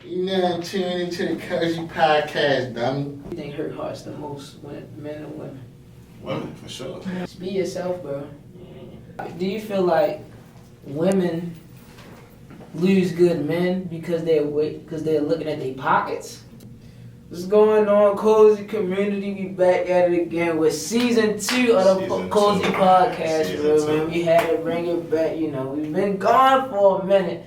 You now tuning into the Cozy Podcast, dummy. You think hurt hearts the most when men and women? Women, for sure. Just be yourself, bro. Do you feel like women lose good men because they're looking at their pockets? What's going on, Cozy Community? We back at it again with season 2 of the Cozy Podcast, bro. Man, we had to bring it back. You know, we've been gone for a minute,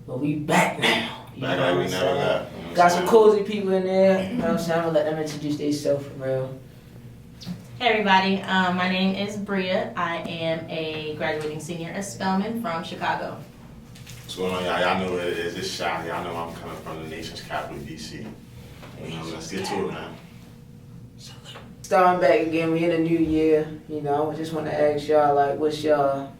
but we back now. Back like we never left. Got some cozy people in there. You know what I'm saying? I'm gonna let them introduce themselves for real. Hey everybody, my name is Bria. I am a graduating senior at Spelman from Chicago. What's going on, y'all? Y'all know what it is. It's Shy. Y'all know I'm coming from the nation's capital, DC. Let's get to it, man. Starting back again, we in a new year. You know, I just want to ask y'all, like, what's y'all,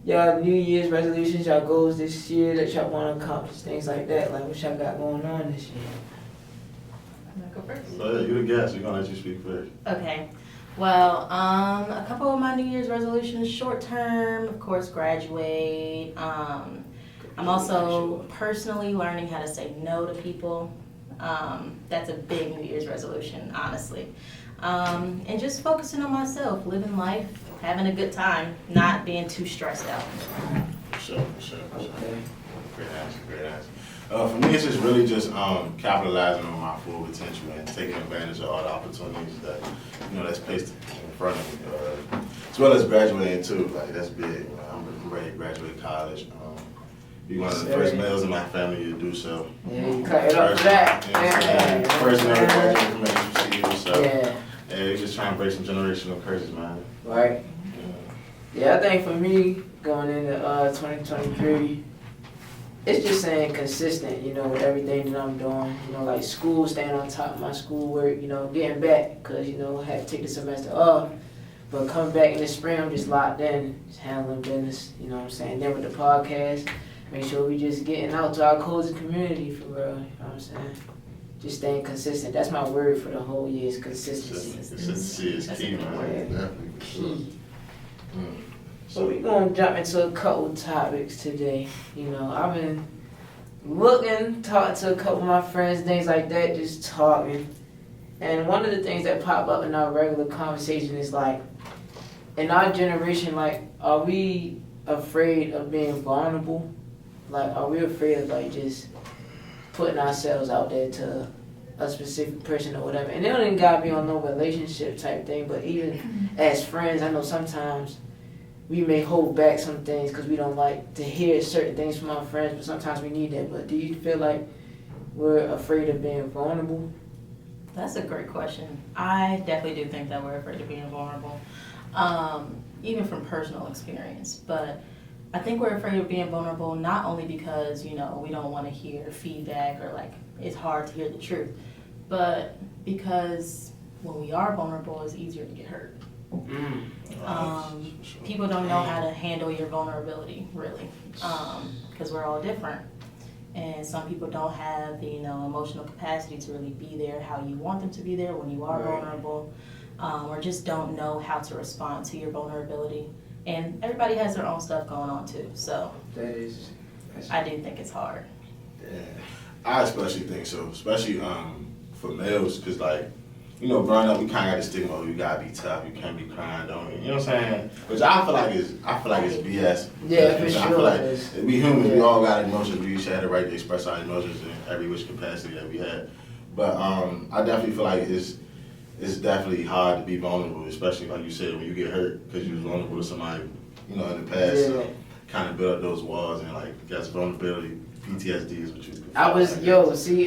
y'all New Year's resolutions, y'all goals this year that y'all want to accomplish, things like that. Like, what y'all got going on this year? I'm gonna go first. So, yeah, you the guest. We're gonna let you speak first. Okay. Well, a couple of my New Year's resolutions, short term, of course, graduate. I'm also personally learning how to say no to people. That's a big New Year's resolution, honestly. And just focusing on myself, living life, having a good time, not being too stressed out. For sure. Okay. Great answer. For me, it's just really just capitalizing on my full potential and taking advantage of all the opportunities that that's placed in front of me, as well as graduating too. Like that's big. I'm ready to graduate college. Be one of the first males in my family to do so. Yeah, you cut it up for that. Yeah. First male to graduate from HBCU. So Yeah, we're just trying to break some generational curses, man. Right. Yeah, I think for me, going into 2023, it's just staying consistent, with everything that I'm doing. Like school, staying on top of my schoolwork, getting back, because, I had to take the semester off. But coming back in the spring, I'm just locked in, just handling business, you know what I'm saying? Then with the podcast, make sure we just getting out to our cozy community for real, you know what I'm saying? Just staying consistent. That's my word for the whole year is consistency. Consistency is key, man. Definitely. Key. So we're going to jump into a couple topics today. I've been talking to a couple of my friends, things like that, just talking. And one of the things that pop up in our regular conversation is like, in our generation, like, are we afraid of being vulnerable? Like, are we afraid of, like, just putting ourselves out there to a specific person or whatever? And it don't even gotta be on no relationship type thing, but even as friends, I know sometimes we may hold back some things because we don't like to hear certain things from our friends, but sometimes we need that. But do you feel like we're afraid of being vulnerable? that's a great question. I definitely do think that we're afraid of being vulnerable, even from personal experience. But I think we're afraid of being vulnerable not only because, we don't want to hear feedback or like it's hard to hear the truth, but because when we are vulnerable, it's easier to get hurt. People don't know how to handle your vulnerability, really, because we're all different. And some people don't have the emotional capacity to really be there how you want them to be there when you are vulnerable, or just don't know how to respond to your vulnerability. And everybody has their own stuff going on too, so I do think it's hard. Yeah, I especially think so, especially for males, because growing up we kind of got the stigma of you gotta be tough, you can't be crying, don't you? You know what I'm saying? Which I feel like it's BS. Yeah, for sure. I feel like we humans, we all got emotions. We each had the right to express our emotions in every which capacity that we had. But I definitely feel like it's definitely hard to be vulnerable, especially like you said when you get hurt because you was vulnerable to somebody, in the past. Yeah. So kind of build up those walls and that's vulnerability. PTSD is what you.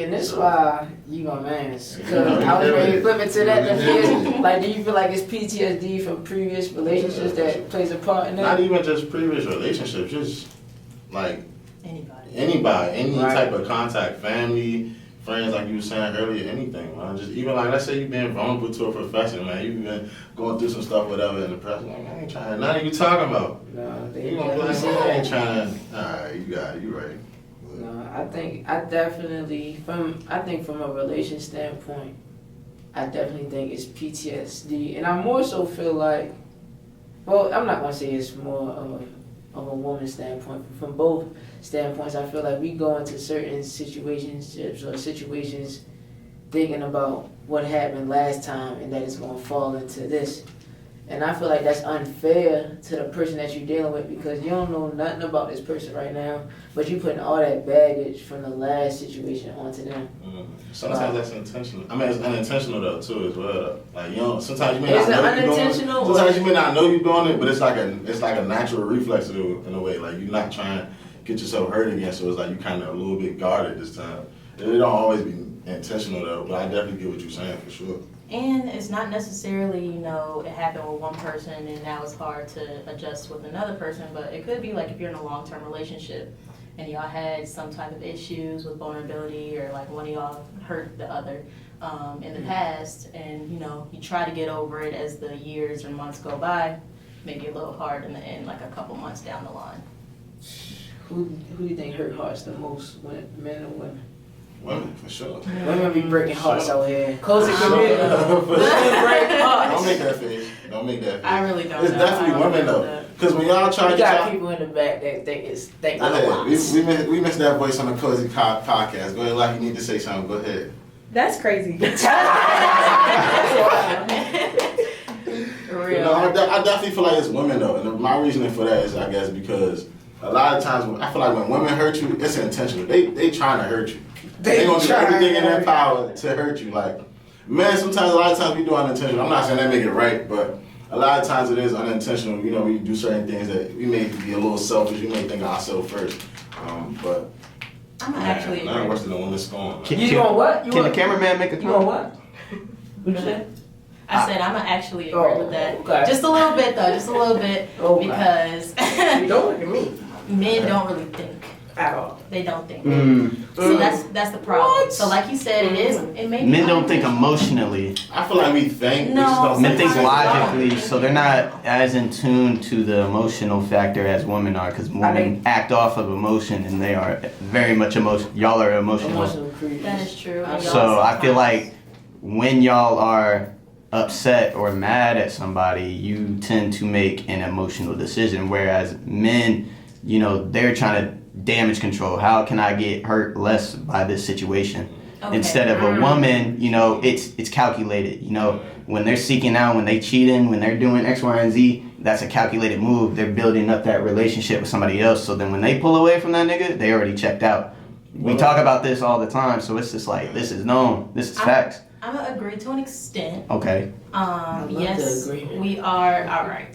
And this is why you my man. Because I was ready to flip it to that. Like, do you feel like it's PTSD from previous relationships that plays a part in that? Not even just previous relationships, just like anybody, any type of contact, family, friends, like you were saying earlier, anything, man. Just even like, let's say you've been vulnerable to a profession, man. You've been going through some stuff, whatever, in the press. Like, I ain't trying. Not even talking about. No, You gonna be like, I ain't trying. Alright, you got it. You right. No, I think from a relation standpoint, I definitely think it's PTSD, and I more so feel like, well, I'm not gonna say it's more of of a woman's standpoint. From both standpoints, I feel like we go into certain situationships or situations thinking about what happened last time and that it's going to fall into this. And I feel like that's unfair to the person that you're dealing with because you don't know nothing about this person right now, but you putting all that baggage from the last situation onto them. Sometimes that's intentional. I mean, it's unintentional though too as well. Like you know, sometimes you may Is not it know you're doing it. unintentional? Sometimes you may not know you're doing it, but it's like a natural reflex in a way. Like you're not trying to get yourself hurt again, so it's like you kind of a little bit guarded this time. It don't always be intentional though, but I definitely get what you're saying for sure. And it's not necessarily, it happened with one person and now it's hard to adjust with another person, but it could be like if you're in a long-term relationship and y'all had some type of issues with vulnerability or like one of y'all hurt the other in the past and, you try to get over it as the years or months go by, maybe a little hard in the end, like a couple months down the line. Who do you think hurt hearts the most, men or women? Women, for sure. Women be breaking hearts out here. Cozy community. Women break hearts. Don't make that face. Don't make that face. I really don't It's know. definitely women though. Because when y'all try to We got people in the back that think Go ahead. otherwise. We missed that voice on the Cozy podcast. Go ahead, like you need to say something. Go ahead. That's crazy. For real. I definitely feel like it's women though, and my reasoning for that is I guess because a lot of times I feel like when women hurt you, it's intentional. They trying to hurt you. They gonna do everything in their power to hurt you. Like men, sometimes a lot of times we do unintentional. I'm not saying that make it right, but a lot of times it is unintentional. We do certain things that we may be a little selfish. We may think of ourselves first, but. I'm actually Nothing worse than a woman's scorn. You doing what? Can the cameraman make a You doing what? What you say? I said I'm actually agree with that. Okay. Just a little bit though, just a little bit, Okay. because Don't look at me men don't really think. at all. They don't think. Mm. So that's the problem. What? So like you said, it may be Men don't think unintentional. emotionally. I feel like we think. we No, just don't Men think Sometimes logically, so they're not as in tune to the emotional factor as women are, because women act off of emotion and they are very much y'all are emotional. Emotional creatures. That is true. And So y'all I feel sometimes- like when y'all are upset or mad at somebody, you tend to make an emotional decision, whereas men, they're trying to damage control. How can I get hurt less by this situation? Okay. Instead of a woman, it's calculated. When they're seeking out, when they cheating, when they're doing X, Y, and Z, that's a calculated move. They're building up that relationship with somebody else. So then when they pull away from that nigga, they already checked out. We talk about this all the time, so it's just like, this is known. This is facts. I'm gonna agree to an extent. Okay. love Yes, the agreement. we are. All right.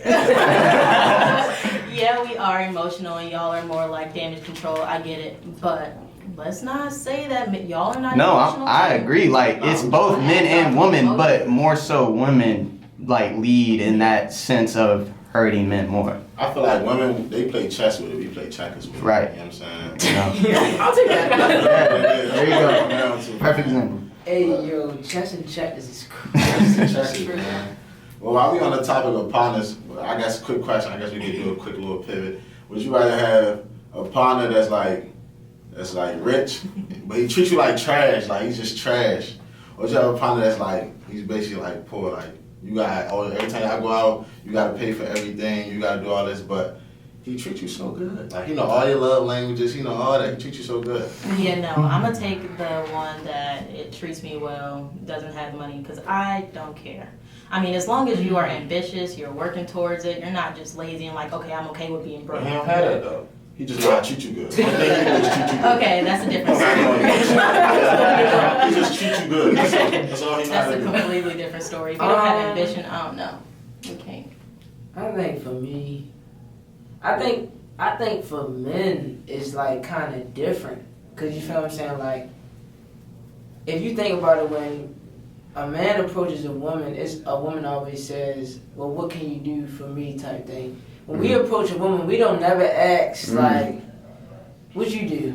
Yeah, we are emotional, and y'all are more like damage control. I get it, but let's not say that y'all are not. No, emotional I too. agree. Like, it's both men and women, but more so women, like, lead in that sense of hurting men more. I feel like women, they play chess with it, we play checkers with it. Right. You know what I'm saying? I'll take that. There you go. Perfect example. Hey, yo, chess and checkers is crazy. Checkers, man. Well, while we on the topic of partners, I guess quick question. I guess we could do a quick little pivot. Would you rather have a partner that's like rich, but he treats you like trash, like he's just trash, or would you have a partner that's like he's basically like poor, like you got every time I go out, you got to pay for everything, you got to do all this, but he treats you so good, like all your love languages, all that. He treats you so good. Yeah, no, I'm gonna take the one that it treats me well, doesn't have money, because I don't care. I mean, as long as you are ambitious, you're working towards it, you're not just lazy and like, okay, I'm okay with being But broke. he don't have that though. He just know how to treat you good. One thing he do is treat you good. Okay, that's a different He story. just treat you good. That's all he knows how That's to a do. completely different story. If you don't have ambition, I don't know. We can't. I think for me, I think for men it's like kind of different, cause you feel what I'm saying. Like, if you think about it, when a man approaches a woman, a woman always says, "Well, what can you do for me?" type thing. When we approach a woman, we don't never ask like, "What you do?"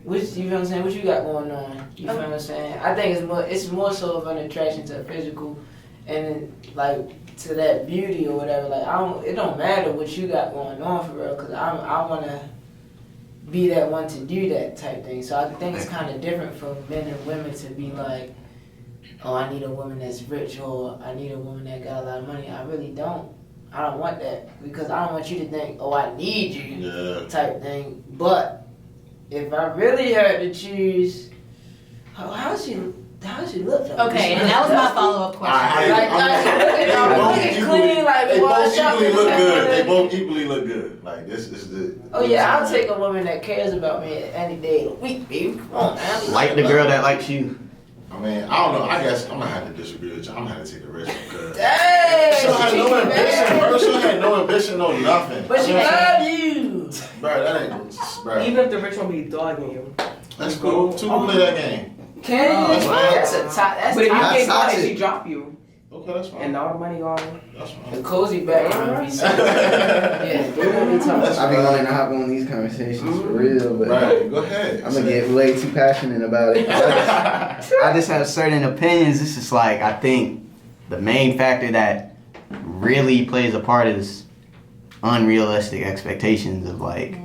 You feel what I'm saying? What you got going on? You feel what I'm saying? I think it's more so of an attraction to physical, and like to that beauty or whatever. Like it don't matter what you got going on for real, cause I wanna be that one to do that type thing. So I think it's kind of different for men and women to be like, oh, I need a woman that's rich, or I need a woman that got a lot of money. I really don't. I don't want that because I don't want you to think, oh, I need you, Yeah. type thing. But if I really had to choose, how's she look? Though? Okay, and that was my follow-up question. Looking clean, like they both washed up. equally look good. They both equally look good. Like this is the. Oh yeah, I'll take a woman that cares about me any day of the week, baby. Come on, man. Like the girl that likes you. I mean, I don't know. I guess I'm gonna have to disagree with you. I'm gonna have to take a risk because Dang, she had no ambition, bro. She had no ambition, no nothing. but she love you. Bro, that ain't, bro. Even if the rich one be dogging you. That's cool. Two can play that game. Can you? That's a top. That's But if you top. get caught toxic. and she drop you, Okay, that's fine. and all the money gone. That's The fine. cozy background. be so- Yeah, they won't be talking. That's I be wanting to hop on these conversations for real, but Right, go ahead. I'm gonna get way too passionate about it. I just have certain opinions. It's just like I think the main factor that really plays a part is unrealistic expectations of like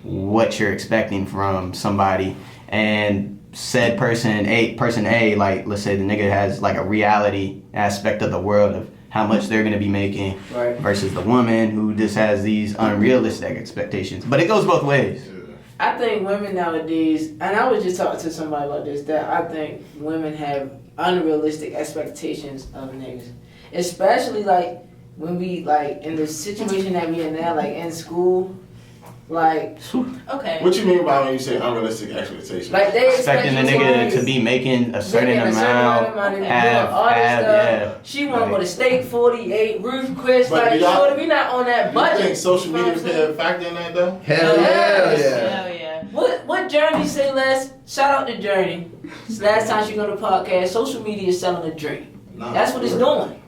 what you're expecting from somebody, and said person A, like let's say the nigga has like a reality aspect of the world of how much they're gonna be making Right. versus the woman who just has these unrealistic expectations. But it goes both ways. I think women nowadays, and I was just talking to somebody about this, that I think women have unrealistic expectations of niggas. Especially like when we like in the situation that we in now, like in school, like Okay. What you mean by when you say unrealistic expectations? like they expect Expecting the you nigga to to be making a certain making a certain amount, amount of money, have, doing all this stuff. yeah. She want to go Like- to Steak 48, Ruth Chris, But like do y'all- shorty, we not on that you budget. think social You know media what I'm play a factor in that though? Hell yeah, yeah. Hell yeah. What Journey say last? Shout out to Journey. Last time she go to podcast, social media is selling a dream. Nah, That's what it's doing.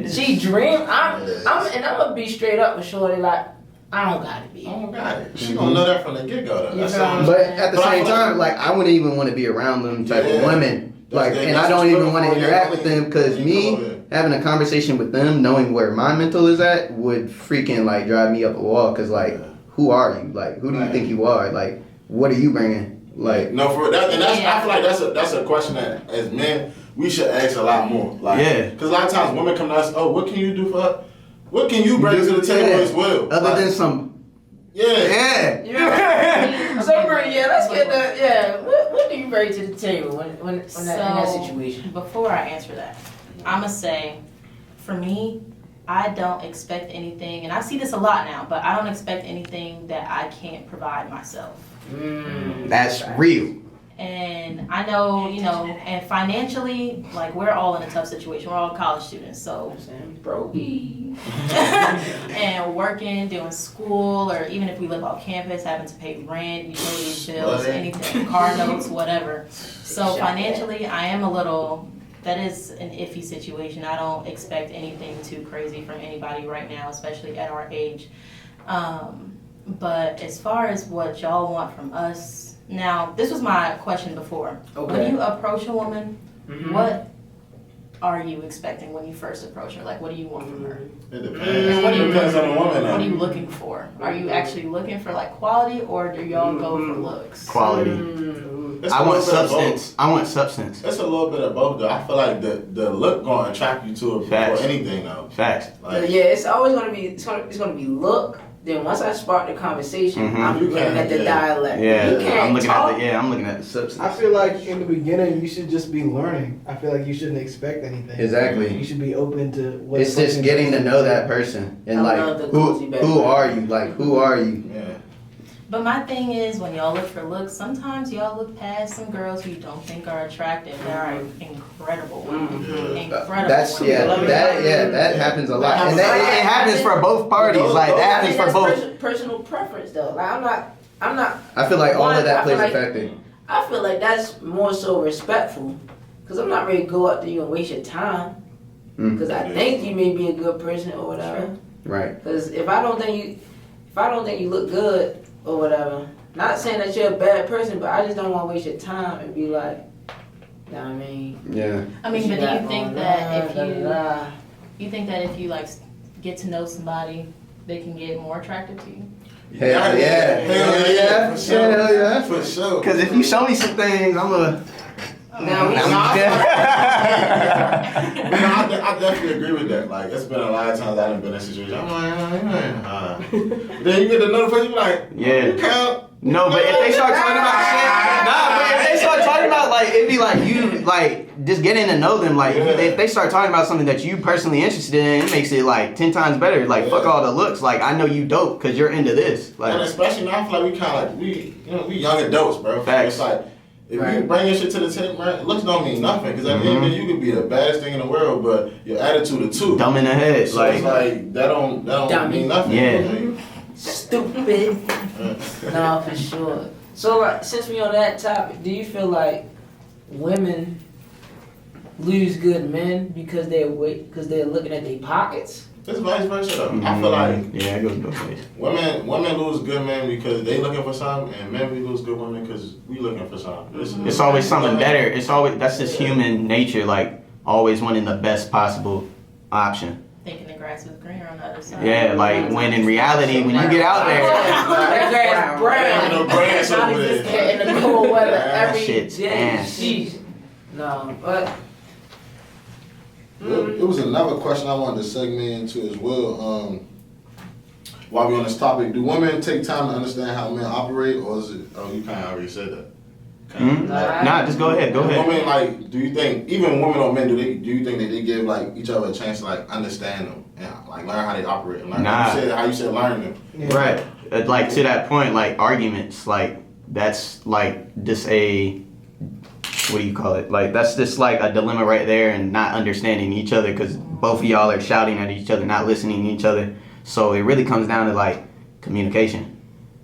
She dream. I'm gonna be straight up with shorty. Like I don't gotta be. Oh my God, she gonna know that from the get go. You That's feel all. me? But at the But I same feel time, like I wouldn't even want to be around them type Yeah. of women. Like, That's- and that's I don't what even you're want to looking for, interact yeah. with them because You me go there. having a conversation with them, knowing where my mental is at, would freaking like drive me up a wall. Cause like, Yeah. who are you? Like, who do you Right. think you are? Like, what are you bringing? Like, No, for that, and that's Yeah. I feel like that's a question that as men we should ask a lot more. Like, Yeah. because a lot of times women come to us, oh, what can you do for her? What can you bring to the table Yeah. as well? other Like, than some, yeah. yeah. Yeah. So Brie, yeah, let's get the yeah. What do you bring to the table when that, in that So, situation? before I answer that, I'ma say, for me, I don't expect anything, and I see this a lot now, but I don't expect anything that I can't provide myself. That's real. And I know, and financially, like we're all in a tough situation. We're all college students, so Brokey. and working, doing school, or even if we live off campus, having to pay rent, utilities bills, Right. anything, car notes, whatever. So financially, I am a little. That is an iffy situation. I don't expect anything too crazy from anybody right now, especially at our age. But as far as what y'all want from us, now this was my question before. Okay. When you approach a woman, Mhm. what are you expecting when you first approach her? Like, what do you want from her? It depends. What do you- It depends on the woman. What are you Now. looking for? Are you actually looking for like quality, or do y'all go for looks? Quality. It's I a want little bit of both. substance. I want substance. It's a little bit of both though. I feel like the look gonna attract you to it Facts. before anything though. Facts. Like, Yeah, it's always gonna be it's gonna be look. Then once I spark the conversation, Mhm. I'm You looking can't- at the yeah. dialect. Yeah, You can't I'm looking talk. at the I'm looking at the substance. I feel like in the beginning you should just be learning. I feel like you shouldn't expect anything. Exactly. You should be open to what. It's just getting to know that person and I like love the who cozy background. who are you? Like who are you? yeah. But my thing is, when y'all look for looks, sometimes y'all look past some girls who you don't think are attractive. There are incredible women. Incredible That's women. that happens a lot, and That- it happens for both parties. Like that I happens think for that's both. personal preference though. Like I'm not. I feel like all One, of that I feel plays a like- factor. I feel like that's more so respectful, cause I'm not ready to go out there and waste your time. Mm. Cause I think you may be a good person or whatever. Right. Cause if I don't think you look good or whatever, not saying that you're a bad person, but I just don't want to waste your time and be like, you know what I mean? Yeah. I mean, What but you do you got think going that on? if Da-da-da. you think that if you like get to know somebody, they can get more attractive to you? Hell yeah. Hell yeah. For sure. Hell yeah. For sure. Because if you show me some things, I'm a. Now we I definitely agree with that. Like, it's been a lot of times I done been in a situation. I'm like, But then you get the notification, you like, Yeah. you count. No, but if they start talking about shit, but if they start talking about like, it'd be like you like just getting to know them. Like if they start talking about something that you personally interested in, it makes it like 10 times better. Like fuck all the looks. Like I know you dope because you're into this. Like and especially now, I feel like we kind of like we young adults, bro. Facts. It's like if you bring your shit to the table, man, looks don't mean nothing. Because at the end of the day, you could be the baddest thing in the world, but your attitude is too dumb in the head. So it's like that don't mean nothing. Yeah. Stupid. No, for sure. So, like, since we on that topic, do you feel like women lose good men because they're looking at their pockets? It's vice versa though. I feel like it goes both ways. women lose good men because they looking for something, and men we lose good women because we looking for something. It's always something better. It's always that's just human nature. Like always wanting the best possible option. Thinking the grass was greener on the other side. Yeah, like when in reality, when you get out there, That grass brown. No grass over there. In the cold weather every shit's day. ass. Jeez. No, but It was another question I wanted to segue into as well. While we're on this topic, do women take time to understand how men operate, or is it? Oh, you kind of already said that. Nah, just go ahead. Women, like, do you think even women or men do you think that they give like each other a chance to like understand them and like learn how they operate and learn how you said learn them? Yeah. Right. Like to that point, like arguments, like that's like just a what do you call it? Like that's just like a dilemma right there, and not understanding each other because both of y'all are shouting at each other, not listening to each other. So it really comes down to like communication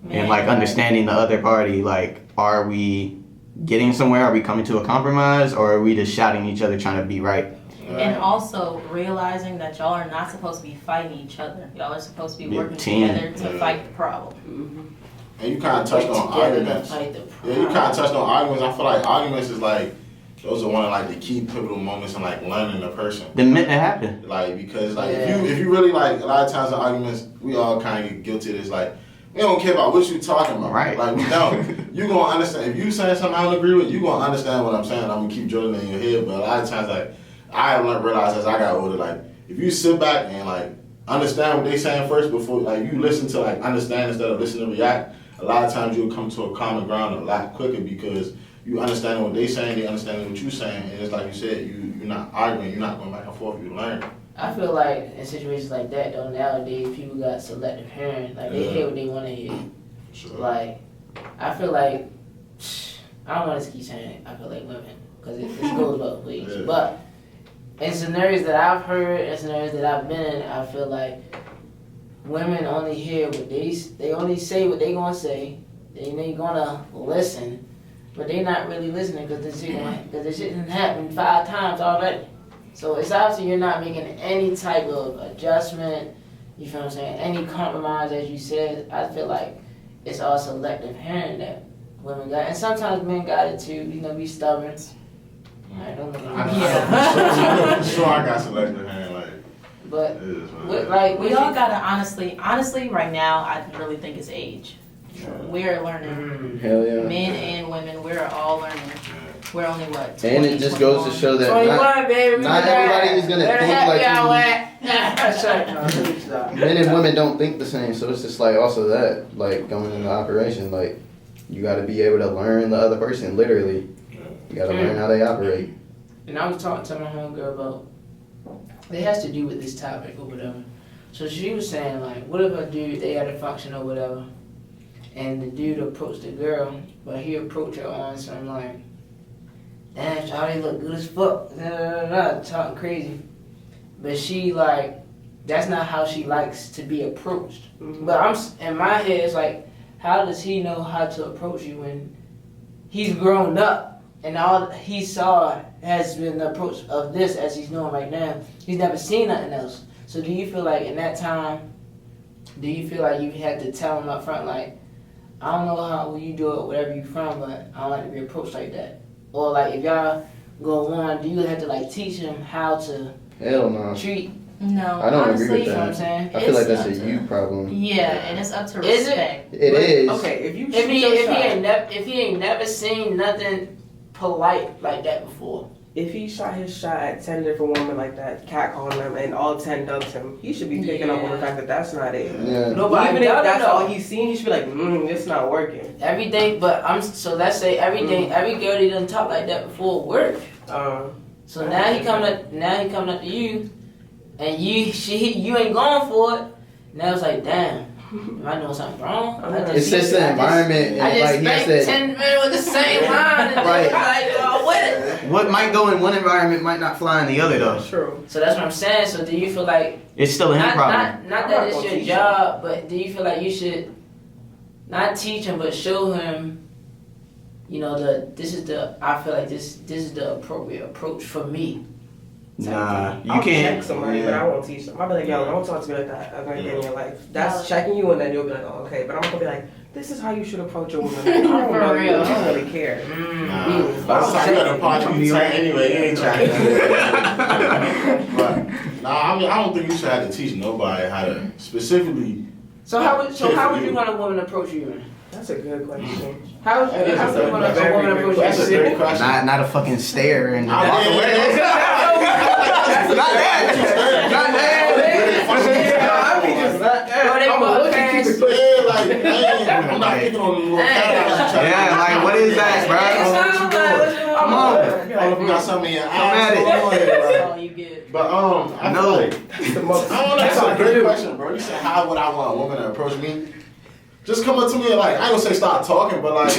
and like understanding the other party. Like, are we getting somewhere? Are we coming to a compromise, or are we just shouting at each other trying to be right? And also realizing that y'all are not supposed to be fighting each other. Y'all are supposed to be working team. together to fight the problem. And you kind of touched on arguments. Yeah, you kind of touched on arguments. I feel like arguments is like those are one of like the key pivotal moments in like learning a person. The minute it happened. Like because like if you really like a lot of times in arguments we all kind of get guilty of this like. We don't care about what you talking about. Right. Like, we don't. You gonna understand. If you saying something I don't agree with, you gonna understand what I'm saying. I'm gonna keep drilling in your head. But a lot of times, like, I have realized as I got older, like, if you sit back and, like, understand what they saying first before, like, you listen to, like, understand instead of listening to react, a lot of times you'll come to a common ground a lot quicker because you understand what they saying, they understand what you saying. And it's like you said, you're not arguing, you're not going back and forth, you learn. I feel like in situations like that, though, nowadays people got selective hearing. Like they hear what they want to hear. Sure. Like I feel like I don't want to keep saying it. I feel like women because it goes both ways. Yeah. But in scenarios that I've heard, in scenarios that I've been in, I feel like women only hear what they only say what they gonna say. They gonna listen, but they not really listening because the shit done happened 5 times already. So it's obviously you're not making any type of adjustment, you feel what I'm saying, any compromise as you said. I feel like it's all selective hearing that women got. And sometimes men got it too, be stubborn. I don't know. I'm sure I got selective hearing, like. But, We all gotta honestly, right now, I really think it's age. We're learning. Hell yeah. Men and women, we're all learning. We're only what? 20, And it just goes to show that 21, baby. not everybody is gonna think like you. Men and women don't think the same, so it's just like also that, like going into operation, like you got to be able to learn the other person. Literally, you got to learn how they operate. And I was talking to my homegirl about it has to do with this topic or whatever. So she was saying like, what if a dude they had a function or whatever, and the dude approached the girl, but he approached her on some like, damn, Charlie look good as fuck, talking crazy. But she like, that's not how she likes to be approached. But I'm in my head, it's like, how does he know how to approach you when he's grown up and all he saw has been the approach of this as he's doing right now? He's never seen nothing else. So do you feel like in that time, do you feel like you had to tell him up front, like, I don't know how you do it, wherever you from, but I don't like to be approached like that? Or like if y'all go on, do you have to like teach him how to treat? No, I don't honestly, agree with You know what I'm that. saying? I feel like that's a you problem. Yeah, and it's up to Is it? respect. It is. Okay, if If he ain't never seen nothing polite like that before. If he shot his shot at 10 different women like that, catcalling them, and all 10 dubbed him, he should be picking up on the fact that that's not it. Yeah. Nobody Even if done it, that's though. all he's seen, he should be like, it's not working. Everything, but so let's say everything, every girl that done talk like that before work. So now he coming up to you, and you ain't going for it. Now it's like, damn, am I doing something wrong? It's just the environment. I just like he spent said, 10 minutes with the same line, and Right. like, oh, what? what might go in one environment might not fly in the other though. True. So that's what I'm saying. So do you feel like It's still a him problem. not that it's your job, but do you feel like you should not teach him, but show him, I feel like this is the appropriate approach for me. Nah, you I'll can't. check somebody, but I won't teach them. I'll be like, yo, don't talk to me like that ever again in your life. That's checking you, and then you'll be like, oh, okay. But I'm not gonna be like, this is how you should approach a woman. I don't know For you. real. I don't really care. By the time you got a part, you turn anyway. You ain't trying to. But I don't think you should have to teach nobody how to specifically. So how would you want a woman to approach you? That's a good question. How would you want a woman to approach That's a you? great question. Not a fucking stare and I walk mean, away. Not I'm not picking on the little cat. Yeah, like what is that, bro? Come on. You got something in your Come at it. That's all you get. But I feel No. like That's the most. I don't know. That's a great question, bro. You said how would I want a woman to approach me? Just come up to me and like I ain't gonna say start talking, but like,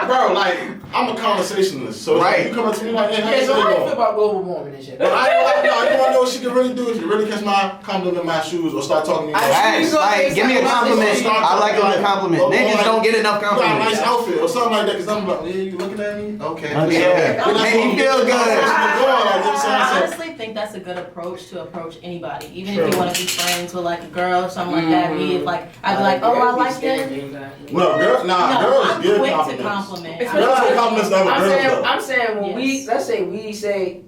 bro, like I'm a conversationalist. So Right. like, you come up to me like, hey, how Yeah, you so how you feel doing? about global warming and shit? But I want to know what she can really do. If you really catch my compliment in my shoes or start talking to me. Facts. Like, give me a compliment. I like a good compliment. Niggas don't get enough You got a nice compliments. outfit or something like that. Cause I'm like, yeah, you looking at me? Okay. Yeah. Make me feel good. I honestly think that's a good approach to approach anybody, even if you want to be friends with like a girl or something like that. Be if like I'd be like, oh, I like them. No, girls, girls I'm give quick compliments. to compliment. Girls give compliments to other girls though. I'm saying when let's say we say,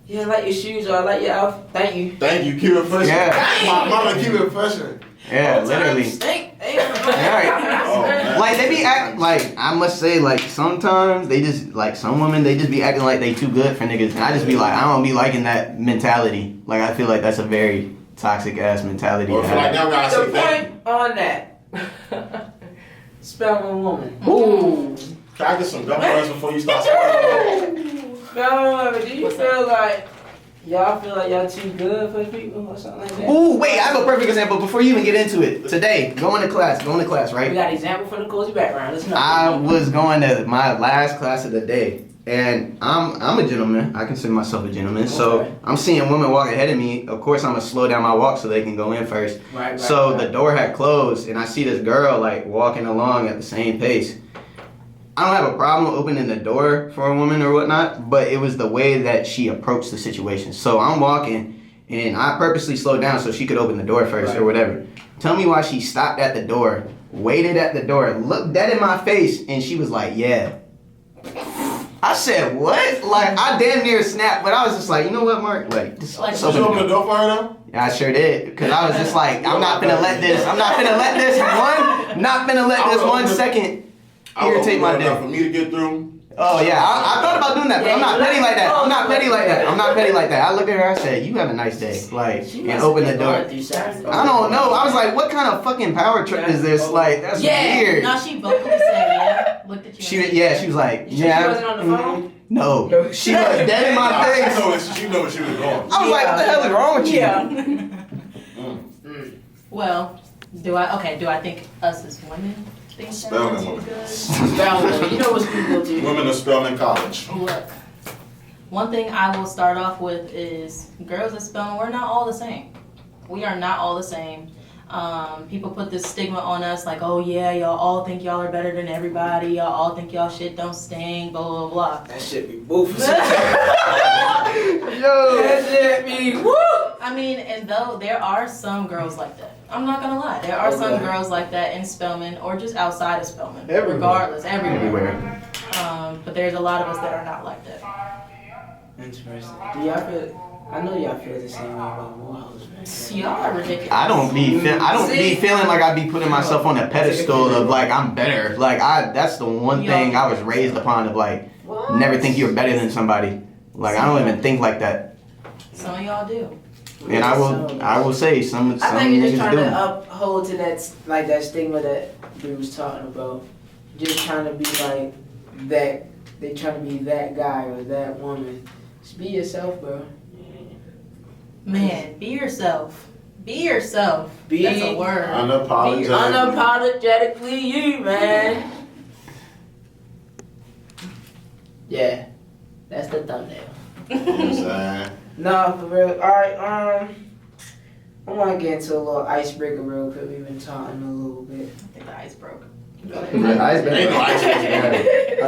yeah, I like your shoes or I like your outfit. Thank you. Thank you. Keep it fresh. Yeah. My mama keep it fresh. Yeah, literally. Stink. Oh, man. Like they be act like I must say like sometimes they just like some women they just be acting like they too good for niggas and I just be like I don't be liking that mentality. Like I feel like that's a very toxic ass mentality. Or to if like have. now I The say thank you. point on that. Spell a woman. Ooh. Can I get some gum points before you start speaking? Spell a woman. Do you feel like y'all too good for people or something like that? Ooh, wait, I have a perfect example before you even get into it. Today, going to class, We right? got an example for the cozy background. Listen up. I was going to my last class of the day. And I'm a gentleman. I consider myself a gentleman. Okay. So I'm seeing women walk ahead of me. Of course, I'm gonna slow down my walk so they can go in first. Right. So the door had closed, and I see this girl like walking along at the same pace. I don't have a problem opening the door for a woman or whatnot, but it was the way that she approached the situation. So I'm walking, and I purposely slowed down so she could open the door first or whatever. Tell me why she stopped at the door, waited at the door, looked dead in my face, and she was like, "Yeah." I said, "What?" Like I damn near snapped, but I was just like, you know what, Mark? Like, just Like, Did you open the door for her though? Yeah, I sure did, cause I was just like, I'm not finna let this 1 second irritate my day. For me to get through. Oh yeah, I thought about doing that, but I'm not petty like that. I looked at her, I said, "You have a nice day," like, and opened the door. I don't know. I was like, "What kind of fucking power trip is this?" Like, that's weird. No, she vocally said yeah. Looked at you. She was like, She "Yeah." wasn't on the phone? No, she was dead in my face. She know where she was going. I was like, "What the hell is wrong with you?" Well, do I think us as women think Spelling that's woman. good? Spell woman. You know what people do. Women in Spelman College. Look, one thing I will start off with is girls at Spelman, we're not all the same. We are not all the same. People put this stigma on us like, oh yeah, y'all all think y'all are better than everybody. Y'all all think y'all shit don't stink, blah, blah, blah. That shit be boofing. Yo, That shit be woo. I mean, and though there are some girls like that. I'm not gonna lie. There are some girls like that in Spelman or just outside of Spelman. Everywhere. Regardless, everywhere. everywhere. But there's a lot of us that are not like that. Interesting. Do y'all feel I know y'all feel the same way about Morehouse, man. Y'all are ridiculous. I don't be feeling like I be putting myself on a pedestal of like I'm better. Like that's the one thing I was raised upon of like never think you're better than somebody. Like I don't even think like that. Some of y'all do. And I will say some I think you're just niggas trying do. to uphold to that like that stigma that dude was talking about. Just trying to be like that. They trying to be that guy or that woman. Just be yourself, bro. Man, be yourself. Be yourself. That's a word. Unapologetically you, man. Yeah, that's the thumbnail. You know what I'm saying? No, for real. Alright, I want to get into a little icebreaker real quick. We've been talking a little bit. I think the ice broke. I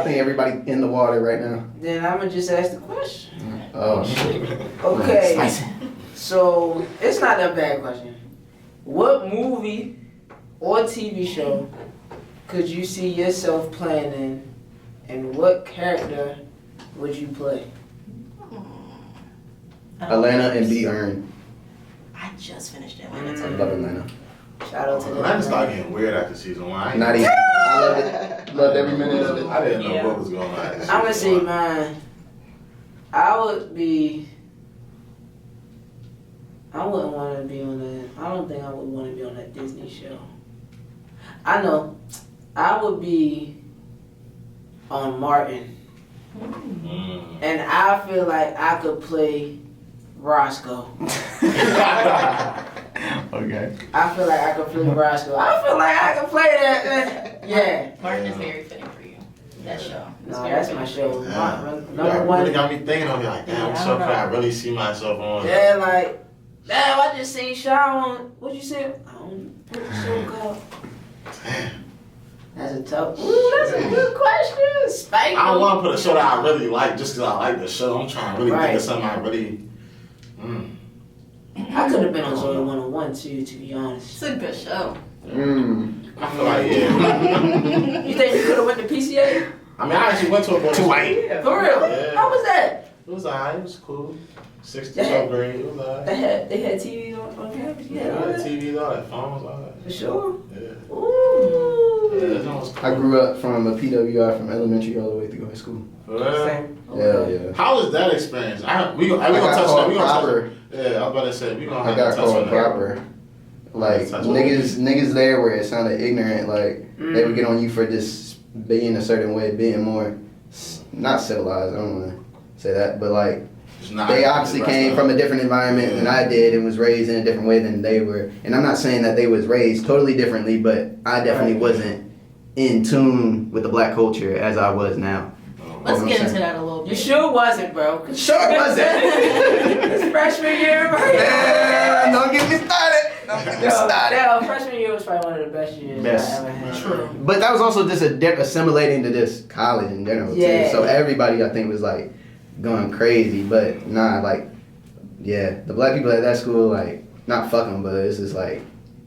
think everybody in the water right now. Then I'm going to just ask the question. Oh shit. Okay, Spicy. so it's not that bad question. What movie or TV show could you see yourself playing in, and what character would you play? Atlanta and B. Earn. I just finished Atlanta. I love Atlanta. Shout out to them. Atlanta started getting weird after season 1. I ain't Not even. I loved it. Loved every minute of it. I didn't know Yeah. what was going on. I'm gonna say mine. I wouldn't want to be on that. I don't think I would want to be on that Disney show. I know. I would be on Martin. And I feel like I could play Roscoe. Okay. I feel like I could play Roscoe. I feel like I could play that. Yeah. Martin is very fitting for you. That show. It's No, very that's fitting my for show. you. Number Really one. got me thinking of it like, damn, Yeah, I'm I so don't know. glad I really see myself on. Yeah, like, damn, I just seen Shaw on, what you say? On what show called? That's a tough. Ooh, that's a good question. Spike. I don't want to put a show that I really like just because I like the show. I'm trying to really think Right. of something I really. I could have been on Zoe 101 too, to be honest. It's a good show. I feel like, yeah. You think you could have went to PCA? I mean, I actually went to a bunch of White. For real? Yeah. How was that? It was alright. It was cool. 60 Yeah. so grade. It was alright. They had TVs on campus. Yeah, Yeah, all that. TVs, all that, phones, all that. For sure. Yeah. Ooh. Yeah, that was cool. I grew up from a PWI from elementary all the way through high school. For real? Same. Yeah. How was that experience? We gonna got touch called that. We gonna touch proper. it. Yeah, I was about to say we gonna I have got to touch called on that. proper. Like Touch on niggas there where it sounded ignorant. Like they would get on you for just being a certain way, being more not civilized. I don't want to say that, but like It's not they obviously came from a different environment than I did and was raised in a different way than they were. And I'm not saying that they was raised totally differently, but I definitely wasn't in tune with the black culture as I was now. Let's I'm get into saying. that a little You bit. sure wasn't, bro. Sure wasn't. It's freshman year, right? Yeah, don't get me started. Don't get me started. Yeah, freshman year was probably one of the best years Best. I ever had. True. But that was also just assimilating to this college in general Yeah. too. So everybody I think was like going crazy. But nah, like yeah, the black people at that school like not fucking, but it's just like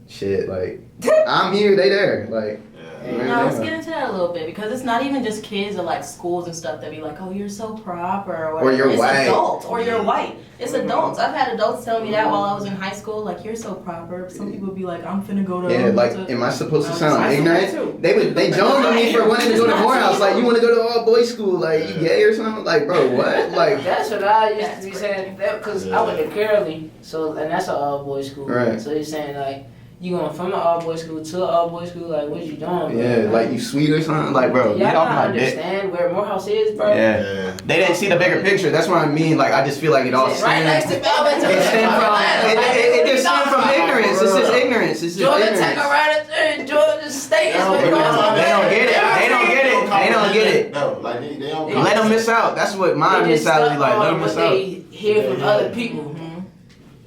shit. Like I'm here, they there. Like No, let's get into that a little bit because it's not even just kids or like schools and stuff that be like, oh, you're so proper or whatever. Or you're it's white. adults or you're white. It's adults. I've had adults tell me that while I was in high school, like you're so proper. Some people be like, I'm finna go to. yeah, like am I supposed to sound I ignorant? too. They joined on me for wanting to go to Morehouse. Like you want to go to all boys school? Like you gay or something? Like bro, what? Like That's what I used to be saying, because I went to Curly, so and that's an all boys school. Right. So you're saying like you going from an all boys school to an all boys school, like what you doing? yeah, bro? like you sweet or something? Like bro, y'all get off not my dick. understand where Morehouse is, bro. Yeah. Yeah. They didn't see the bigger picture. That's what I mean. Like I just feel like it all Right next stems. to Velvet. It stemmed from it just stemmed from ignorance. It's just ignorance. It's just Georgia ignorance. Tech right at Georgia State is what They goes on They there. don't get it. They don't get it. They don't get it. No, like they don't. Let them miss out. That's what my They just mentality stuck like. Let on them miss what out. they hear from Yeah. other people.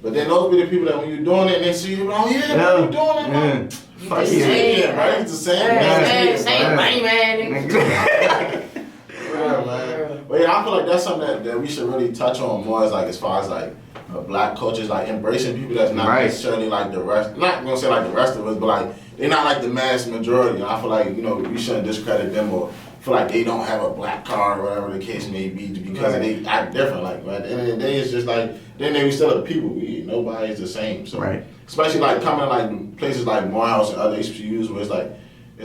But then those be the people that when you're doing it and they see you, oh yeah, bro, you doing it, man. Fuck just you. saying, Yeah, right? It's the same. Same money, man. Yeah, man. But yeah, I feel like that's something that we should really touch on more as far as like black culture is like embracing people that's not Right. necessarily like the rest. Not gonna say like the rest of us, but like they're not like the mass majority. And I feel like we shouldn't discredit them or feel like they don't have a black card or whatever the case may be because they act different. Like, at the end of the day, it's just like, then we still are the people. Nobody's the same. So, especially like coming to like places like Morehouse and other HBCUs where it's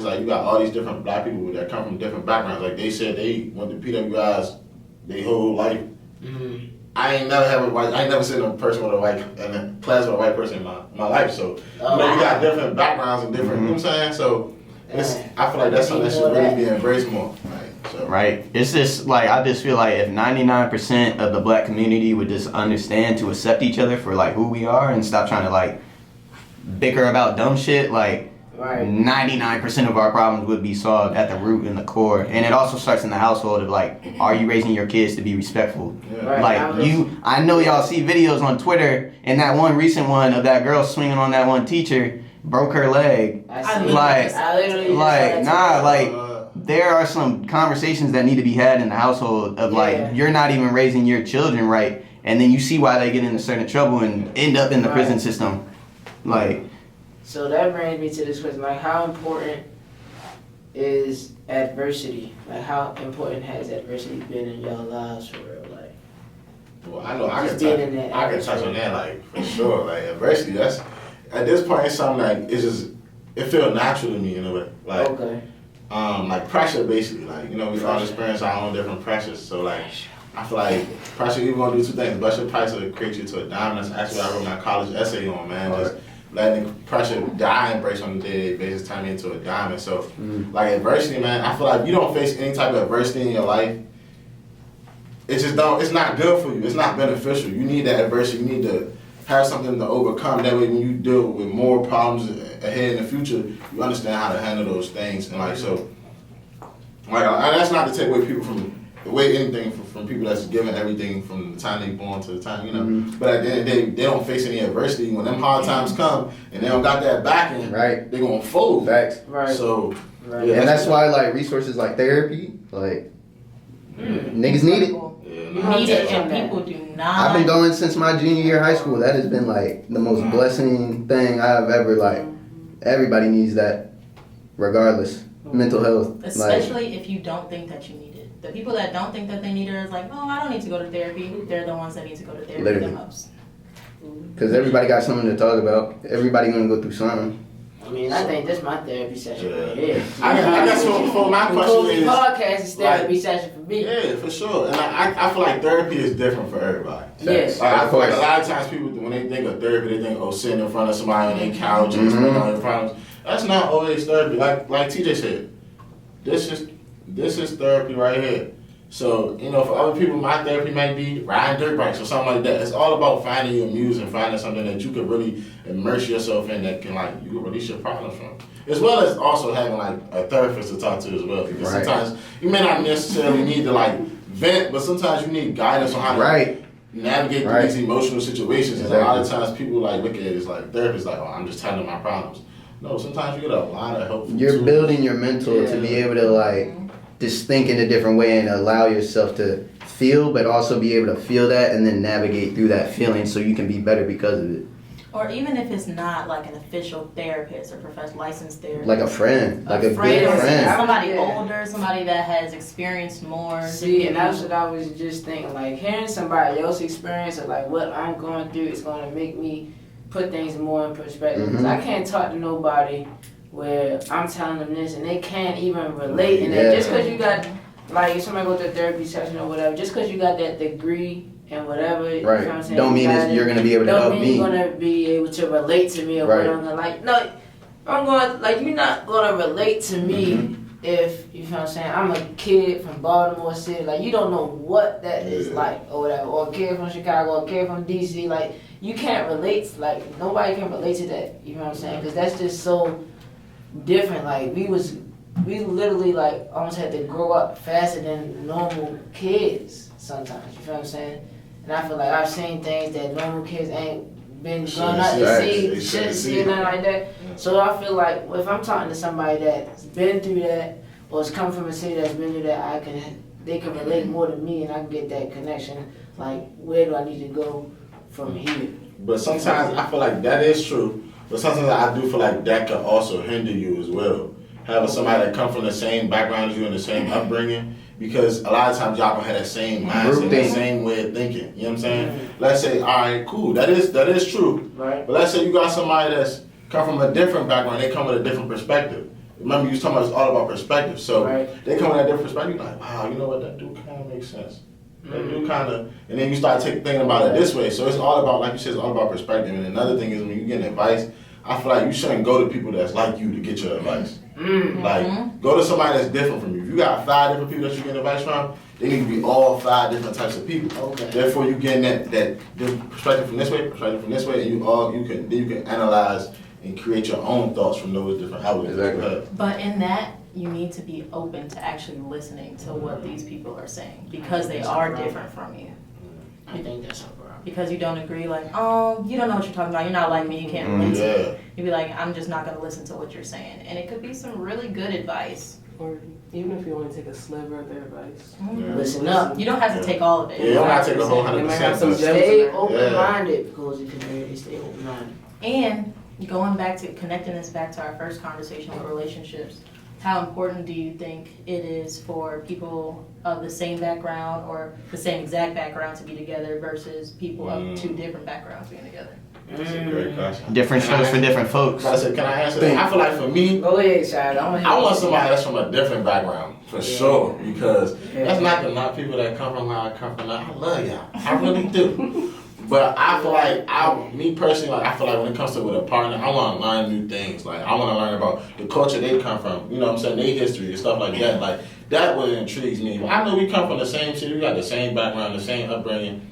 like you got all these different black people that come from different backgrounds. Like they said they went to PWIs their whole life. Mm-hmm. I ain't never seen a person with a white, in a class with a white person in my life. So, we got different backgrounds and different, you know what I'm saying? So, I feel like that's something that should really be embraced more. Right. It's just like, I just feel like if 99% of the black community would just understand to accept each other for like who we are and stop trying to like bicker about dumb shit, like 99% of our problems would be solved at the root and the core. And it also starts in the household of like, are you raising your kids to be respectful? Yeah. Like I know y'all see videos on Twitter, and that one recent one of that girl swinging on that one teacher broke her leg. There are some conversations that need to be had in the household of like, you're not even raising your children right, and then you see why they get into certain trouble and end up in the prison system. Like, so that brings me to this question, like, how important is adversity? Like, how important has adversity been in your lives for real? Like, well, I know I can touch on that, like, for sure. Like, adversity, that's, at this point, it's something like, it's just, it feels natural to me in a way. Like, like pressure, basically. Like, we all experience our own different pressures. So, like, I feel like pressure, you're going to do two things. Bust your pipes or create you to a diamond. That's actually what I wrote my college essay on, man. Just letting the pressure die and break on a day-to-day basis turn me into a diamond. So, like, adversity, man, I feel like if you don't face any type of adversity in your life, it's not good for you. It's not beneficial. You need that adversity. You need to have something to overcome. That way, when you deal with more problems ahead in the future, you understand how to handle those things. And like, so, like, that's not to take away people anything from people that's given everything from the time they born to the time, But at the end of the day, they don't face any adversity. When them hard times come and they don't got that backing, they're gonna fold. Facts. Right. So, yeah, and that's why like resources like therapy, like niggas need it. Need it, and people do not. I've been going since my junior year of high school. That has been like the most blessing thing I've ever like. Everybody needs that, regardless. Mental health, especially if you don't think that you need it. The people that don't think that they need it is like, oh, I don't need to go to therapy. They're the ones that need to go to therapy the most. Because everybody got something to talk about. Everybody gonna go through something. I mean, I think this is my therapy session right here. I guess for my question is, podcast is therapy session for me. Yeah, for sure. And I feel like therapy is different for everybody. Yes. Like, I feel like a lot of times people, when they think of therapy, they think, sitting in front of somebody on their couch and explaining all their problems. That's not always therapy. Like TJ said, this is therapy right here. So, for other people, my therapy might be riding dirt bikes or something like that. It's all about finding your muse and finding something that you can really immerse yourself in that can, like, you can release your problems from. As well as also having, like, a therapist to talk to as well. Because sometimes you may not necessarily need to, like, vent, but sometimes you need guidance on how to navigate through these emotional situations. And a lot of times people, like, look at it as, like, therapists, like, I'm just telling them my problems. No, sometimes you get a lot of help. You're building your mental to be able to, like, just think in a different way and allow yourself to feel, but also be able to feel that and then navigate through that feeling so you can be better because of it. Or even if it's not like an official therapist or professional licensed therapist. Like a friend. Like a good or friend. Somebody older, somebody that has experienced more. See, and that's what I was just thinking. Like, hearing somebody else's experience of like what I'm going through is going to make me put things more in perspective. Because I can't talk to nobody where I'm telling them this and they can't even relate. And then just because you got, like, if somebody go to a therapy session or whatever, just because you got that degree and whatever, you know what I'm saying? Don't mean you're going to be able to help me. Don't mean you're going to be able to relate to me or whatever. Like, no, you're not going to relate to me if, you know what I'm saying, I'm a kid from Baltimore City. Like, you don't know what that is like or whatever. Or a kid from Chicago, or a kid from D.C. Like, you can't relate, like, nobody can relate to that, you know what I'm saying? Because that's just so different. Like, we literally, like, almost had to grow up faster than normal kids sometimes, you feel what I'm saying? And I feel like I've seen things that normal kids ain't been grown up to see, shouldn't see, nothing like that. So I feel like if I'm talking to somebody that's been through that, or has come from a city that's been through that, they can relate more to me and I can get that connection, like, where do I need to go from here? But sometimes I feel like that is true, but sometimes I do feel like that can also hinder you as well. having somebody that come from the same background as you and the same upbringing, because a lot of times y'all gonna have that same mindset, that same way of thinking. You know what I'm saying? Let's say, all right, cool, that is true. Right. But let's say you got somebody that's come from a different background, they come with a different perspective. Remember, you was talking about it's all about perspective. So they come with a different perspective. You're like, wow, you know what? That do kind of make sense. That do kind of, and then you start thinking about it this way. So it's all about, like you said, it's all about perspective. And another thing is when you get advice, I feel like you shouldn't go to people that's like you to get your advice. Like, go to somebody that's different from you. If you got 5 different people that you get advice from, they need to be all 5 different types of people. Okay. Therefore, you getting that perspective from this way, and you can analyze and create your own thoughts from those different outlets. Exactly. But in that, you need to be open to actually listening to what these people are saying because they are different from you. I think that's a problem. Because you don't agree, like, oh, you don't know what you're talking about. You're not like me. You can't relate to me. You'd be like, I'm just not going to listen to what you're saying. And it could be some really good advice. Or even if you only take a sliver of their advice. Listen up. You don't have to take all of it. Yeah, you don't have to take the whole They might have 100%. some but- gems. Stay open-minded because the community stay open-minded. And going back to connecting this back to our first conversation with relationships, how important do you think it is for people of the same background or the same exact background to be together versus people of 2 different backgrounds being together? That's a great question. Different shows for different folks. I said, can I answer that? I feel like for me, Go ahead, Shad. I want somebody that's from a different background, for sure, because that's not the not people that come from where I come from. I love y'all. I really do. But I feel like, me personally, like, I feel like when it comes to with a partner, I want to learn new things. Like, I want to learn about the culture they come from, you know what I'm saying, their history and stuff like that. Like, that what intrigues me. I know we come from the same city, we got the same background, the same upbringing.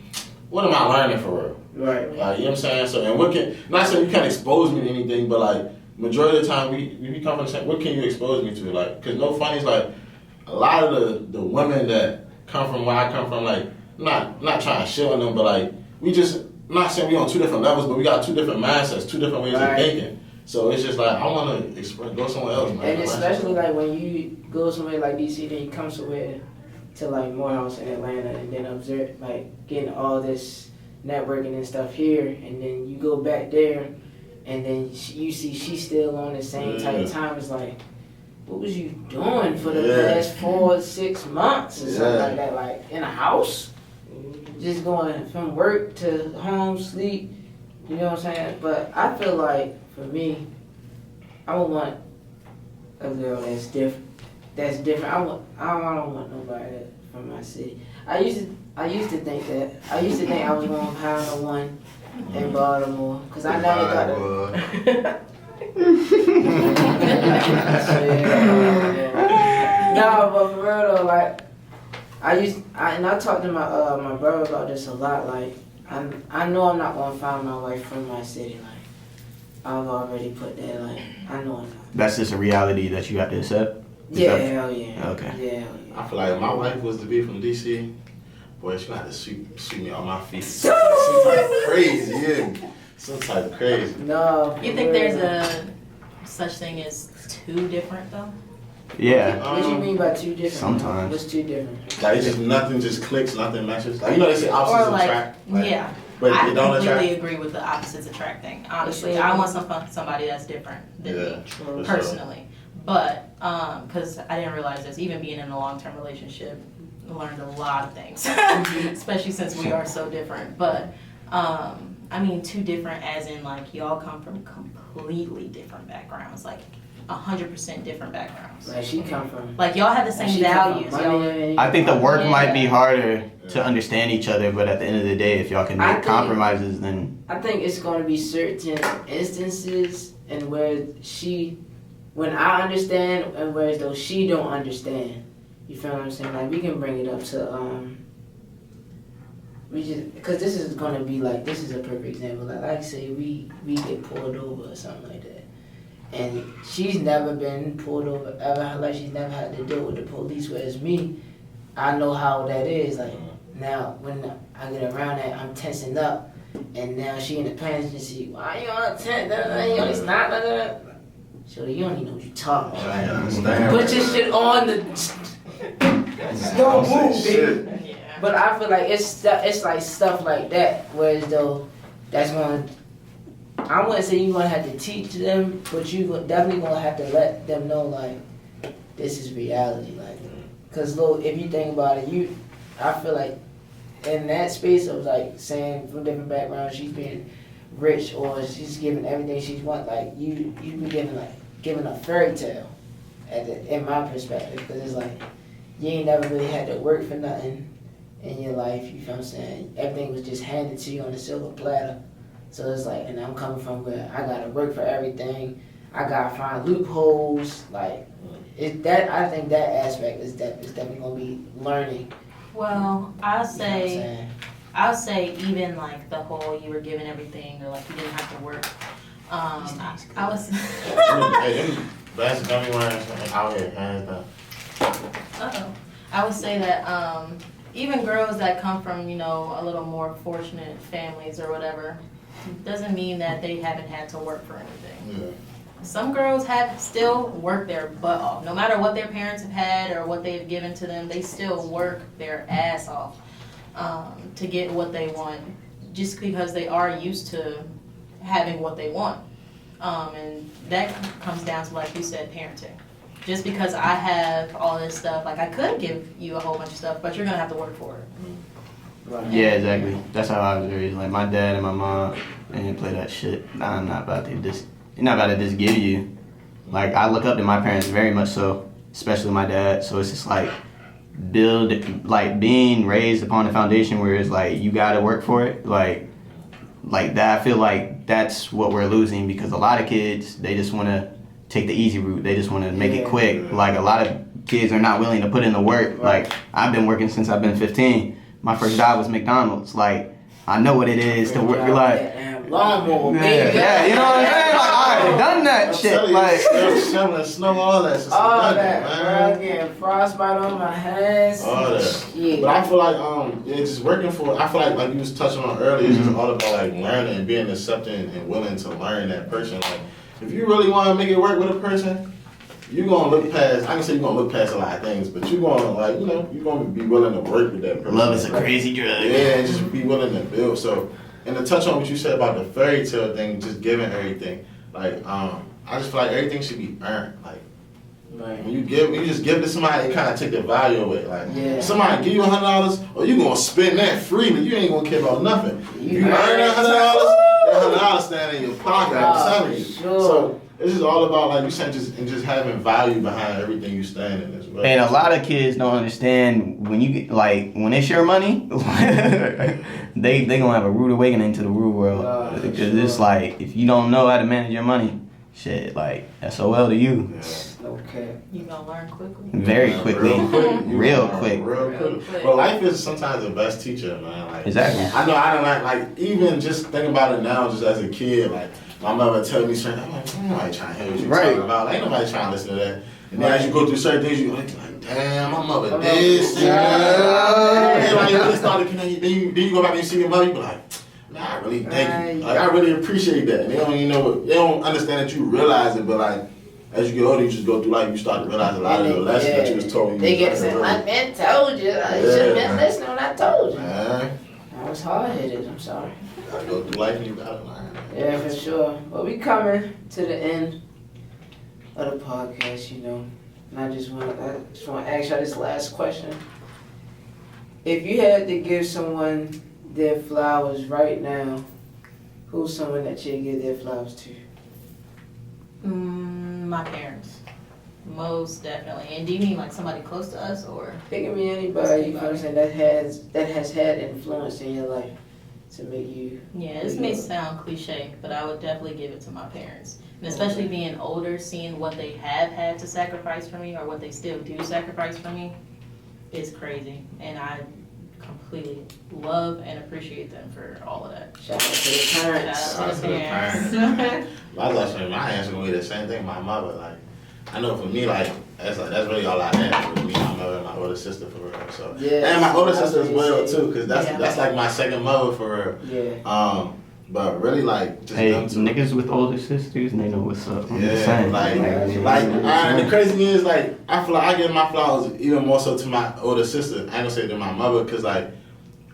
What am I learning for real? Right. Like, you know what I'm saying? So, and what can, not saying you can't expose me to anything, but like, majority of the time, we come from the same, what can you expose me to? Like, because no funny is like, a lot of the women that come from where I come from, like, not trying to shit on them, but like, we just, not saying we on 2 different levels, but we got 2 different mindsets, 2 different ways of thinking. So it's just like, I want to go somewhere else, man. And especially like when you go somewhere like DC, then you come somewhere to like Morehouse in Atlanta and then observe, like getting all this networking and stuff here, and then you go back there and then you see she's still on the same type of time. It's like, what was you doing for the past 4 or 6 months or something like that? Like in a house? Just going from work to home, sleep, you know what I'm saying? But I feel like, for me, I would want a girl that's different. I don't want nobody from my city. I used to think that. I used to think I was going to pound a one in Baltimore, because I never got No, but for real though, like, I talked to my brother about this a lot. Like, I know I'm not gonna find my wife from my city. Like, I've already put that. Like, I know I'm not. That's just a reality that you have to accept. Yeah, hell yeah. Okay. Yeah, hell yeah. I feel like if my wife was to be from DC, boy, she gonna have to sweep me on my feet. So Some type of crazy, yeah. Some type of crazy. No. You think there's a such thing as 2 different though? Yeah. What do you mean by 2 different? Sometimes. What's 2 different? Like, it's just nothing just clicks, nothing matches. Like, you know they say opposites Or like, attract. Like, yeah. But I it don't completely attract. agree with the opposites attract thing. Honestly, I want somebody that's different than me For sure. personally. But because I didn't realize this, even being in a long-term relationship, I learned a lot of things, especially since we are so different. But I mean, 2 different, as in like y'all come from completely different backgrounds, like 100% different backgrounds. Like, she come from. Like y'all have the Like, same she come values. from Y'all, money. I think the work might be Yeah. harder to understand each other, but at the end of the day, if y'all can I make think- compromises, then I think it's going to be certain instances and where when I understand, and whereas though she don't understand. You feel what I'm saying? Like, we can bring it up to because this is going to be like, this is a perfect example. Like say we get pulled over or something like that, and she's never been pulled over ever in her life. She's never had to deal with the police. Whereas me, I know how that is. Like, now when I get around that, I'm tensing up. And now she in the passenger seat. Why you on 10? You only stop. So you don't even know what you're talking about. I understand. Put your shit on the. Don't move, baby. yeah. But I feel like it's like stuff like that, whereas though that's going to I wouldn't say you're gonna have to teach them, but you definitely gonna have to let them know like this is reality, like, cause look, if you think about it, I feel like in that space of like saying from different backgrounds, she's being rich or she's giving everything she wants, like you be giving a fairy tale, in my perspective, because it's like you ain't never really had to work for nothing in your life. You feel what I'm saying? Everything was just handed to you on a silver platter. So it's like, and I'm coming from where I gotta work for everything. I gotta find loopholes. Like I think that aspect is definitely gonna be learning. Well, I'll You know what I'm say saying? I'll say even like the whole you were given everything or like you didn't have to work. I was. Hey, them bastards don't be wearing something out here, hands down. Uh-oh. I would say that even girls that come from, a little more fortunate families or whatever, doesn't mean that they haven't had to work for anything. Yeah. Some girls have still worked their butt off. No matter what their parents have had or what they've given to them, they still work their ass off to get what they want, just because they are used to having what they want. And that comes down to, like you said, parenting. Just because I have all this stuff, like I could give you a whole bunch of stuff, but you're gonna have to work for it. Right. Yeah, exactly. That's how I was raised. Like my dad and my mom, they didn't play that shit. I'm not about to just. You're not about to just give you. Like I look up to my parents very much so, especially my dad. So it's just like being raised upon a foundation where it's like you gotta work for it. Like that. I feel like that's what we're losing because a lot of kids they just want to take the easy route. They just want to make it quick. Like a lot of kids are not willing to put in the work. Like I've been working since I've been 15. My first job was McDonald's. Like I know what it is to work. Like lawnmower, baby. Yeah, you know what I'm saying? Like I already done that shit. Like shoveling snow, all that shit. All that, bro. Getting frostbite on my hands. All that. Yeah. But I feel like it's just working for. I feel like you was touching on earlier. It's just all about like learning and being accepting and willing to learn that person. Like if you really want to make it work with a person, you're gonna look past. I can say you're gonna look past a lot of things, but you're gonna you're gonna be willing to work with that person. love is a crazy drug. Yeah, and just be willing to build. So, and to touch on what you said about the fairy tale thing, just giving everything. Like I just feel like everything should be earned. Like when you just give it to somebody, it kind of take the value away. Like somebody give you $100, or you gonna spend that freely. You ain't gonna care about nothing. If you earn that $100 stand in your pocket. I'm telling you. Sure. So it's just all about like you said, just having value behind everything you stand in as well. And a lot of kids don't understand when you get when it's your money, they gonna have a rude awakening to the real world because it's like if you don't know how to manage your money, shit, like SOL to you. Okay. You gonna learn quickly. Very quickly. Real quick. But life is sometimes the best teacher, man. Like Exactly. I know I don't like even just think about it now, just as a kid, like. My mother tell me certain, I'm like, ain't nobody trying to hear what you're talking about. Like, ain't nobody trying to listen to that. And then as you go through certain things, you're like, damn, my mother this. And like, you really started connecting. Then you go back and you see your mother, you be like, man, I really thank you. Like, I really appreciate that. And they don't even know, they don't understand that you realize it, but like, as you get older, you just go through life, you start to realize a lot of the lessons that you was told. They get to say, my man told you. I should have been listening when I told you. Man. I was hard-headed, I'm sorry. You gotta go through life and you gotta learn. Yeah, for sure. But we coming to the end of the podcast, And I just want to ask y'all this last question. If you had to give someone their flowers right now, who's someone that you'd give their flowers to? My parents. Most definitely. And do you mean like somebody close to us or? It can be anybody, you know what I'm saying, that has had influence in your life to make you. Yeah, this may sound cliche, but I would definitely give it to my parents. And especially being older, seeing what they have had to sacrifice for me or what they still do sacrifice for me is crazy. And I completely love and appreciate them for all of that. Shout out to the parents. Shout out to the parents. My answer would be the same thing. My mother, like, I know for me, like, that's really all I have with me, my mother, and my older sister for real. So, and my older sister as well too, because that's like my second mother for real. Yeah. But really, like, just them two. Niggas with older sisters, and they know what's up. I'm just saying. And the crazy thing is, like, I feel like I give my flowers even more so to my older sister. I ain't gonna say to my mother, because like,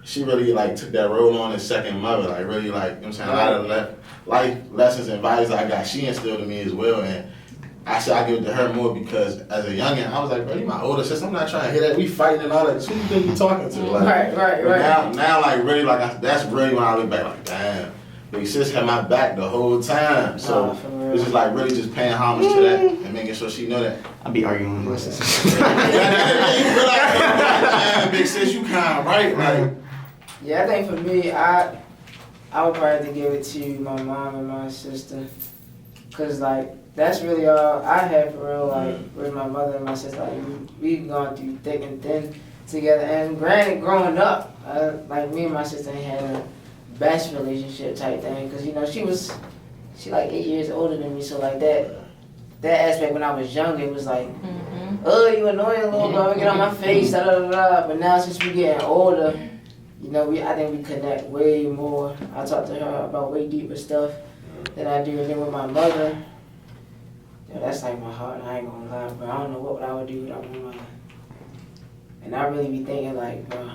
she really like took that role on as second mother. Like really like, you know what I'm saying, a lot of life lessons and advice I got, she instilled in me as well. And actually, I give it to her more because as a youngin', I was like, bro, you my older sister. I'm not trying to hear that. We fighting and all that. Who you think you talking to? Like, Right. Now, like, really, like, that's really when I look back, like, damn, big sis had my back the whole time. So it's just like really just paying homage to that and making sure she know that. I'll be arguing with my sister. Damn, big sis, you kind of right, like. Yeah, I think for me, I would probably have to give it to my mom and my sister. Cause like, that's really all I had for real, like, with my mother and my sister. Like, we've gone through thick and thin together. And granted, growing up, like, me and my sister ain't had a best relationship type thing. Cause, you know, she like 8 years older than me. So, like, that aspect when I was young, it was like, oh, you annoying little bro, get on my face, da da da da. But now since we getting older, you know, I think we connect way more. I talk to her about way deeper stuff than I do. And then with my mother, yeah, that's like my heart, I ain't gonna lie, bro. I don't know what I would do without my mother. And I really be thinking like, bro,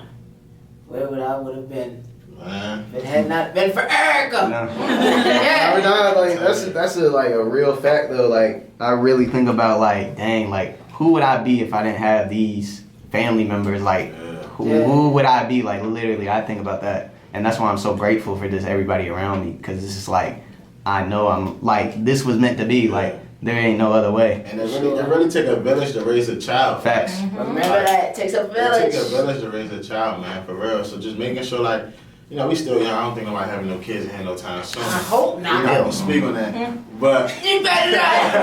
where would I would have been if it had not been for Erica? No. Yeah. Like, that's a real fact though. Like, I really think about like, dang, like, who would I be if I didn't have these family members? Like, who would I be? Like, literally, I think about that. And that's why I'm so grateful for just everybody around me. Because it's just like, I know I'm, like, this was meant to be. Like, there ain't no other way. And it really take a village to raise a child. Facts. Remember that, it takes a village. It takes a village to raise a child, man, for real. So just making sure, like, you know, we still young. I don't think nobody having no kids in no time soon. I hope not. We not to speak on that. But You better not.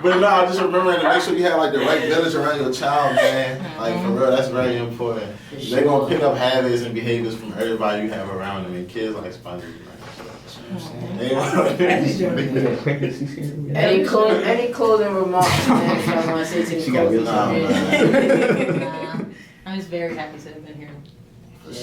but no, just remembering to make sure you have like the right village around your child, man. Like for real, that's very important. They're gonna pick up habits and behaviors from everybody you have around them. And kids like sponges. Any closing remarks, man, if y'all want to say to the closing I'm just very happy to have been here. We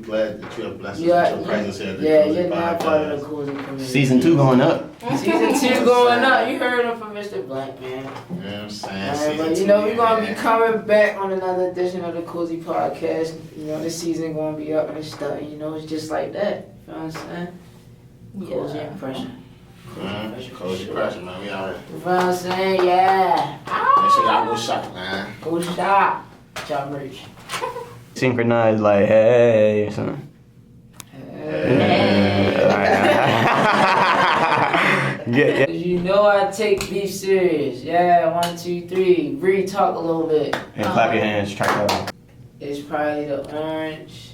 glad that you have blessed us with your presence here. Yeah, you're not part of the Cozy community. Season 2 going up. Season 2 going up. You heard him from Mr. Black, man. You know what I'm saying? Right, but you know, we're going to be coming back on another edition of the Cozy Podcast. You know, this season going to be up and stuff. You know, it's just like that. You know what I'm saying? Cozy and pressure. Cozy pressure, man. We out here. You know what I'm saying? Yeah. Make sure y'all go shop, man. Go shop. Shop merch. Synchronized, like, hey, or something. Yeah. You know I take beef serious. Yeah, 1, 2, 3. Bree, talk a little bit. And clap your hands, track that out. It's probably the orange.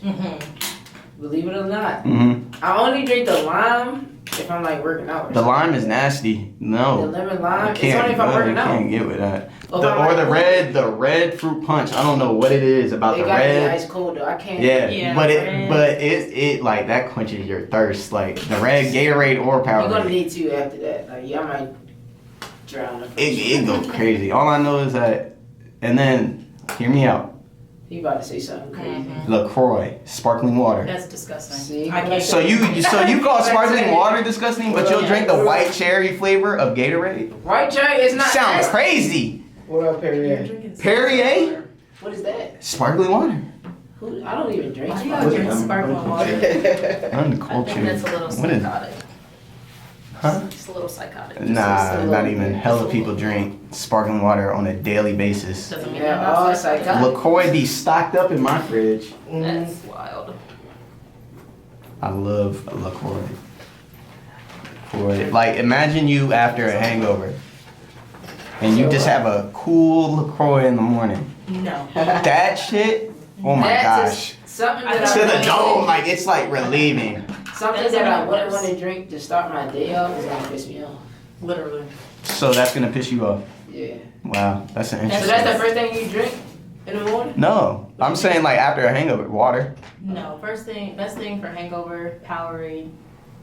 Believe it or not. I only drink the lime if I'm like working out. The lime is nasty. No. The lemon lime. It's Can't, only if I'm working out. can't get with that. Or The red fruit punch. I don't know what it is about it the got red. me ice cold though. I can't. Yeah, but it like that quenches your thirst. Like the red Gatorade or You're Powerade. gonna need to after that. Like I might drown. It go crazy. All I know is that, and then hear me out. You about to say something crazy? LaCroix, sparkling water. That's disgusting. See? I can't. So you call sparkling water disgusting, but you'll drink the white cherry flavor of Gatorade? White cherry is not. Sounds nasty. crazy. What about Perrier? Perrier? What is that? Sparkling water. I don't even drink. Why do y'all drink sparkling water? I'm the I culture. think that's a little What is- psychotic. Huh? It's a little psychotic. Nah, not even. Hella people drink sparkling water on a daily basis. Doesn't mean Yeah, they're not it's like psychotic. LaCroix be stocked up in my fridge. That's wild. I love LaCroix. Like, imagine you after a hangover and you just have a cool LaCroix in the morning. No. That shit, oh my That's gosh. something that To the I dome, like, it's like relieving. Something that I wouldn't want to drink to start my day off is gonna piss me off. Literally. So that's gonna piss you off. Yeah. Wow, that's an So interesting. that's the first thing you drink in the morning? No, I'm saying like after a hangover, water. No. Best thing for hangover, Powerade,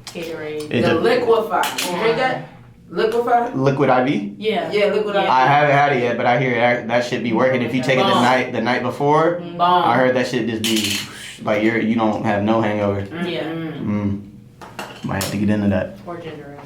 Gatorade. It The de- liquefy. You drink that? Liquefy? Liquid IV. Yeah. Yeah, liquid IV. I haven't had it yet, but I hear that should be working. If you take it the night before, I Bomb. heard that shit just be like you don't have no hangover. Yeah. Mm. Might have to get into that. Or ginger ale.